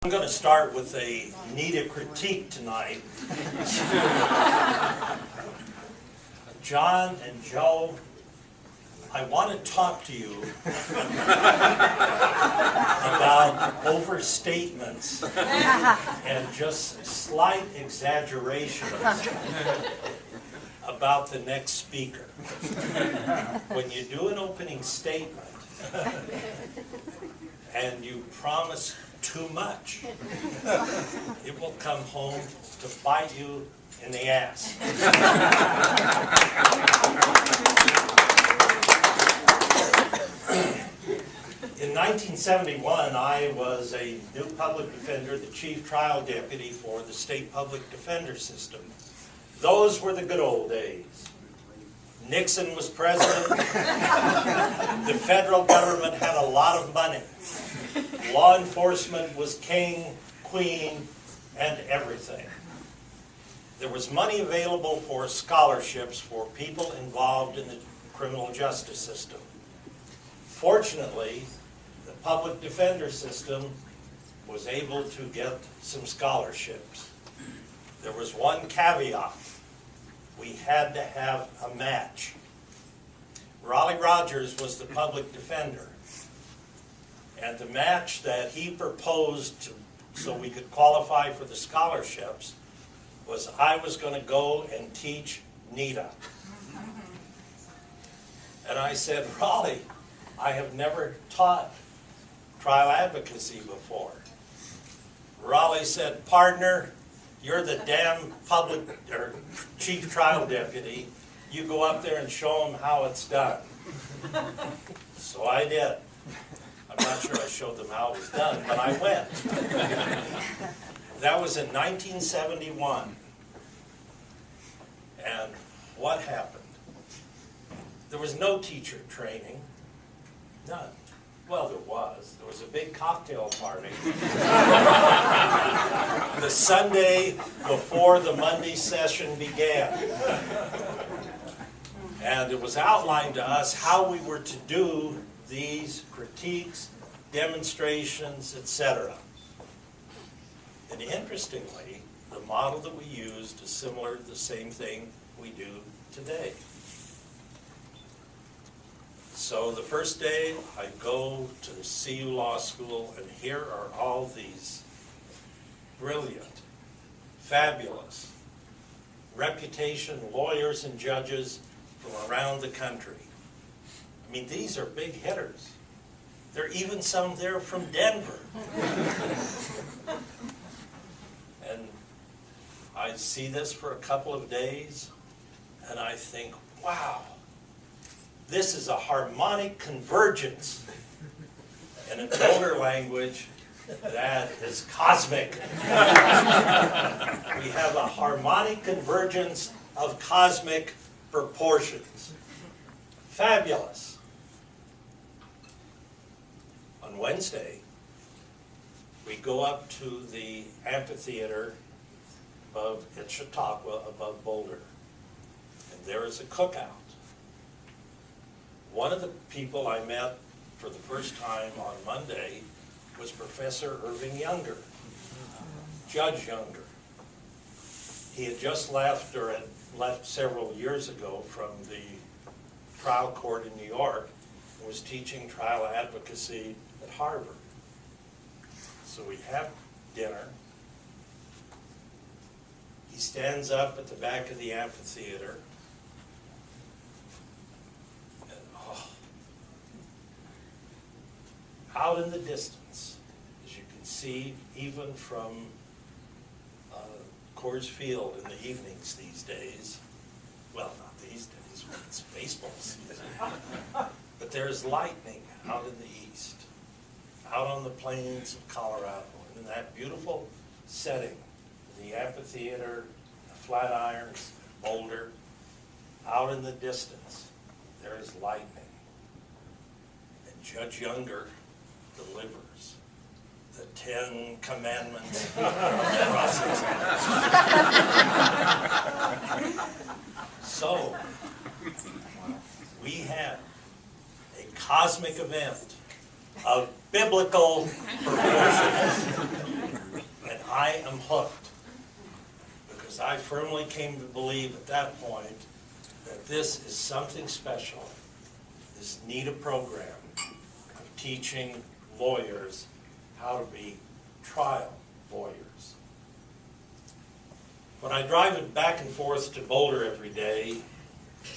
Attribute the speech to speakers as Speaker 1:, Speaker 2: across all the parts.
Speaker 1: I'm going to start with a NITA critique tonight. John and Joe, I want to talk to you about overstatements and just slight exaggerations about the next speaker. When you do an opening statement and you promise too much, it will come home to bite you in the ass. In 1971, I was a new public defender, the chief trial deputy for the state public defender system. Those were the good old days. Nixon was president. The federal government had a lot of money. Law enforcement was king, queen, and everything. There was money available for scholarships for people involved in the criminal justice system. Fortunately, the public defender system was able to get some scholarships. There was one caveat. We had to have a match. Raleigh Rogers was the public defender. And the match that he proposed so we could qualify for the scholarships was I was going to go and teach NITA. And I said, Raleigh, I have never taught trial advocacy before. Raleigh said, partner, you're the damn public or chief trial deputy. You go up there and show them how it's done. So I did. I'm not sure I showed them how it was done, but I went. That was in 1971. And what happened? There was no teacher training. None. Well, there was. There was a big cocktail party. The Sunday before the Monday session began. And it was outlined to us how we were to do these critiques, demonstrations, etc. And interestingly, the model that we used is similar to the same thing we do today. So the first day I go to the CU Law School, and here are all these brilliant, fabulous, reputation lawyers and judges from around the country. I mean, these are big hitters. There are even some there from Denver. And I see this for a couple of days, and I think, wow, this is a harmonic convergence. And in older language, that is cosmic. We have a harmonic convergence of cosmic proportions. Fabulous. On Wednesday, we go up to the amphitheater at Chautauqua above Boulder. And there is a cookout. One of the people I met for the first time on Monday was Professor Irving Younger, Judge Younger. He had just left, or had left several years ago from the trial court in New York, and was teaching trial advocacy at Harvard. So we have dinner. He stands up at the back of the amphitheater, and out in the distance, as you can see, even from Coors Field in the evenings these days, well, not these days, when it's baseball season, but there's lightning out in the east, out on the plains of Colorado, and in that beautiful setting, the amphitheater, the Flatirons, Boulder, out in the distance, there is lightning. And Judge Younger delivers the 10 Commandments. So, we have a cosmic event of biblical proportions. I am hooked, because I firmly came to believe at that point that this is something special, this NITA program of teaching lawyers how to be trial lawyers. When I drive it back and forth to Boulder every day,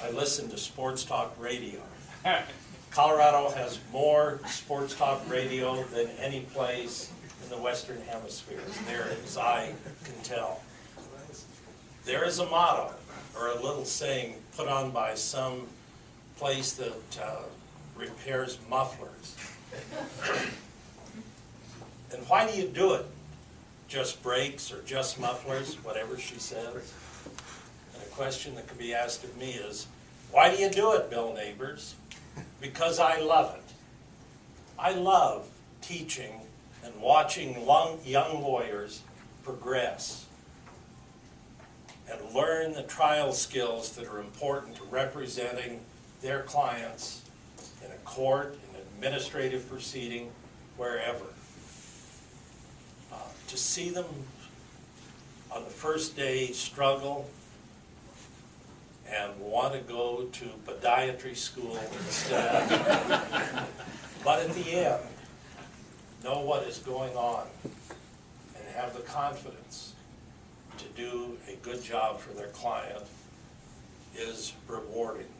Speaker 1: I listen to sports talk radio. Colorado has more sports talk radio than any place in the Western Hemisphere, as near as I can tell. There is a motto, or a little saying put on by some place that repairs mufflers. And why do you do it? Just brakes or just mufflers, whatever she says. And a question that could be asked of me is, why do you do it, Bill Neighbors? Because I love it. I love teaching and watching young lawyers progress and learn the trial skills that are important to representing their clients in a court, in an administrative proceeding, wherever. To see them on the first day struggle and want to go to podiatry school instead, but at the end, know what is going on and have the confidence to do a good job for their client is rewarding.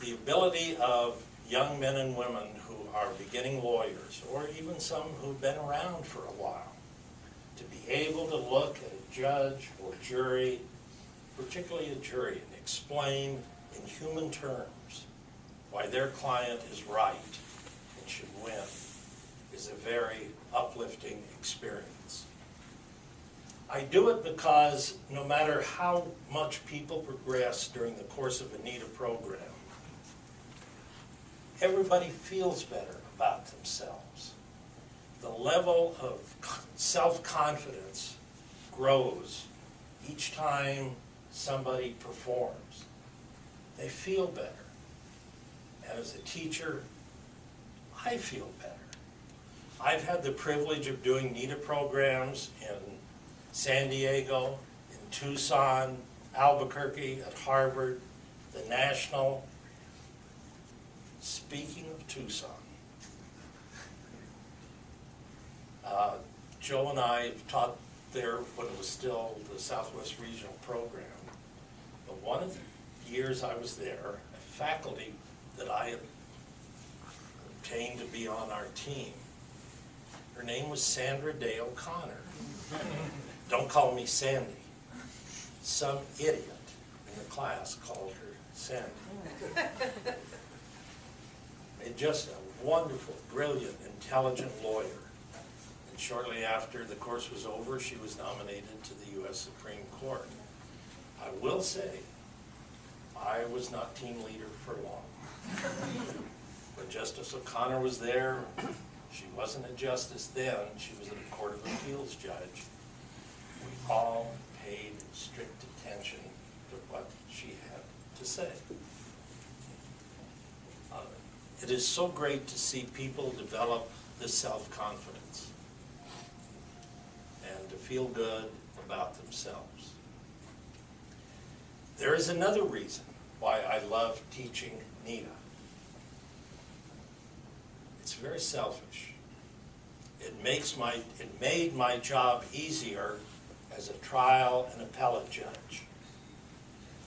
Speaker 1: The ability of young men and women who are beginning lawyers, or even some who've been around for a while, to be able to look at a judge or jury, particularly a jury, and explain in human terms why their client is right and should win is a very uplifting experience. I do it because no matter how much people progress during the course of a NITA program, everybody feels better about themselves. The level of self-confidence grows each time somebody performs. They feel better. And as a teacher, I feel better. I've had the privilege of doing NITA programs in San Diego, in Tucson, Albuquerque, at Harvard, the National. Speaking of Tucson, Joe and I taught there when it was still the Southwest Regional Program. But one of the years I was there, a faculty that I had obtained to be on our team, her name was Sandra Day O'Connor. Don't call me Sandy. Some idiot in the class called her Sandy. Just a wonderful, brilliant, intelligent lawyer. And shortly after the course was over, she was nominated to the U.S. Supreme Court. I will say, I was not team leader for long. When Justice O'Connor was there, she wasn't a justice then, she was a Court of Appeals judge. We all paid strict attention to what she had to say. It is so great to see people develop this self-confidence and to feel good about themselves. There is another reason why I love teaching NITA. It's very selfish. It made my job easier as a trial and appellate judge.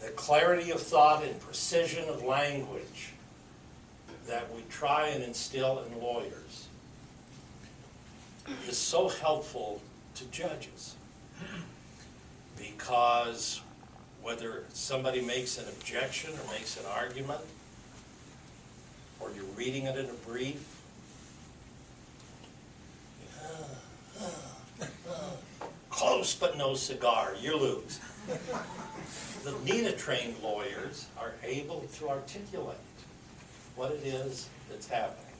Speaker 1: The clarity of thought and precision of language that we try and instill in lawyers is so helpful to judges, because whether somebody makes an objection or makes an argument, or you're reading it in a brief, close but no cigar, you lose. The NITA-trained lawyers are able to articulate what it is that's happening.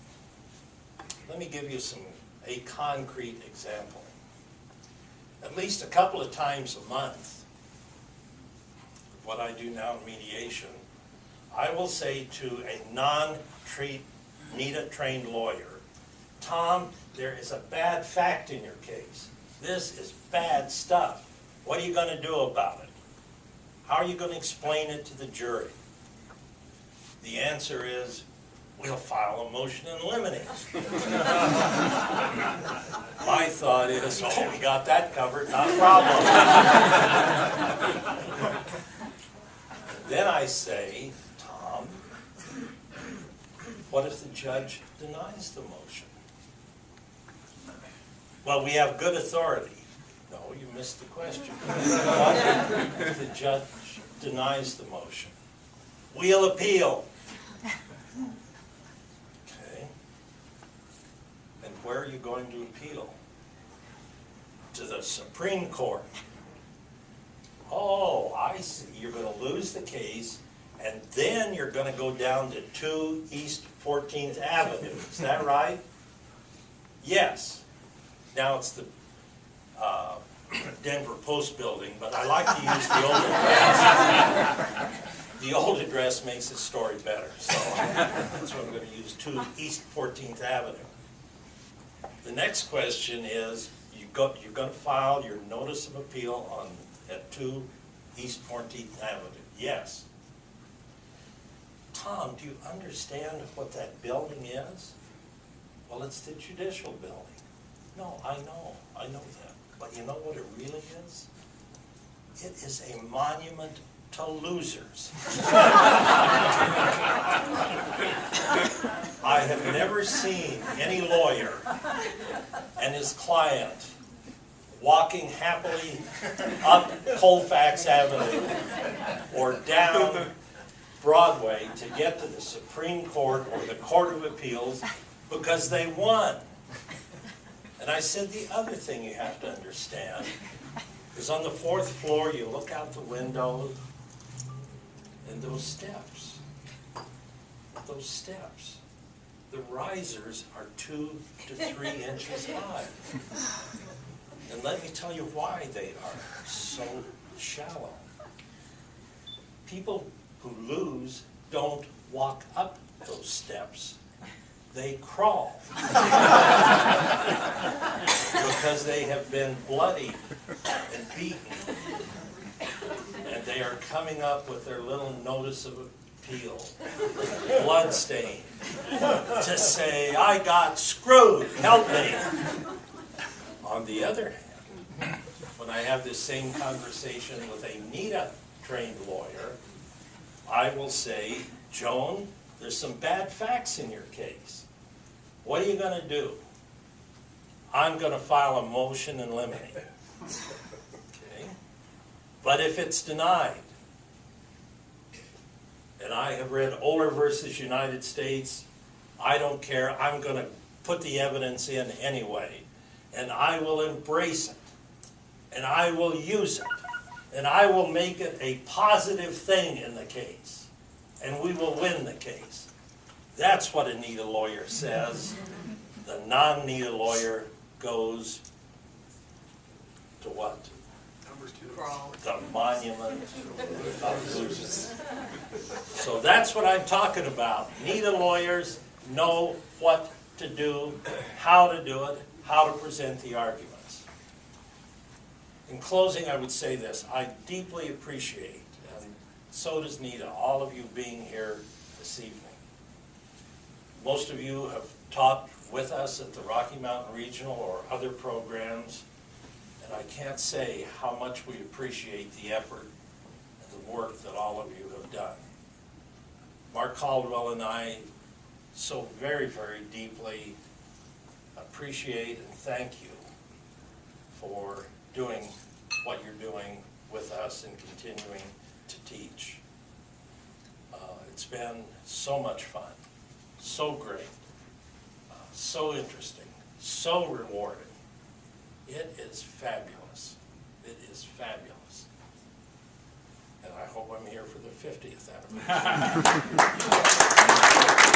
Speaker 1: Let me give you a concrete example. At least a couple of times a month, what I do now in mediation, I will say to a NITA-trained lawyer, Tom, there is a bad fact in your case. This is bad stuff. What are you going to do about it? How are you going to explain it to the jury? The answer is, we'll file a motion in limine. My thought is, oh, we got that covered, not a problem. Then I say, Tom, what if the judge denies the motion? Well, we have good authority. No, you missed the question. What if the judge denies the motion? We'll appeal. Okay. And where are you going to appeal? To the Supreme Court. Oh, I see. You're going to lose the case, and then you're going to go down to 2 East 14th Avenue. Is that right? Yes. Now it's the Denver Post building, but I like to use the old address. The old address makes the story better, so that's what I'm going to use, 2 East 14th Avenue. The next question is, you're going to file your notice of appeal at 2 East 14th Avenue. Yes. Tom, do you understand what that building is? Well, it's the judicial building. No, I know that. But you know what it really is? It is a monument to losers. I have never seen any lawyer and his client walking happily up Colfax Avenue or down Broadway to get to the Supreme Court or the Court of Appeals because they won. And I said the other thing you have to understand is on the 4th floor you look out the window and those steps, the risers are 2 to 3 inches high. And let me tell you why they are so shallow. People who lose don't walk up those steps. They crawl. Because they have been bloodied and beaten. And they are coming up with their little notice of appeal, bloodstained, to say, I got screwed, help me. On the other hand, when I have this same conversation with a NITA trained lawyer, I will say, Joan, there's some bad facts in your case. What are you going to do? I'm going to file a motion in limine. Okay? But if it's denied, and I have read Oler versus United States, I don't care. I'm going to put the evidence in anyway. And I will embrace it. And I will use it. And I will make it a positive thing in the case. And we will win the case. That's what a NITA lawyer says. The non-NITA lawyer goes to what?
Speaker 2: Number 2.
Speaker 3: Crawl.
Speaker 1: The monument of losers. So that's what I'm talking about. NITA lawyers know what to do, how to do it, how to present the arguments. In closing, I would say this. I deeply appreciate, and so does NITA, all of you being here this evening. Most of you have taught with us at the Rocky Mountain Regional or other programs, and I can't say how much we appreciate the effort and the work that all of you have done. Mark Caldwell and I so very, very deeply appreciate and thank you for doing what you're doing with us and continuing to teach. It's been so much fun, so great, so interesting, so rewarding. It is fabulous. It is fabulous. And I hope I'm here for the 50th anniversary.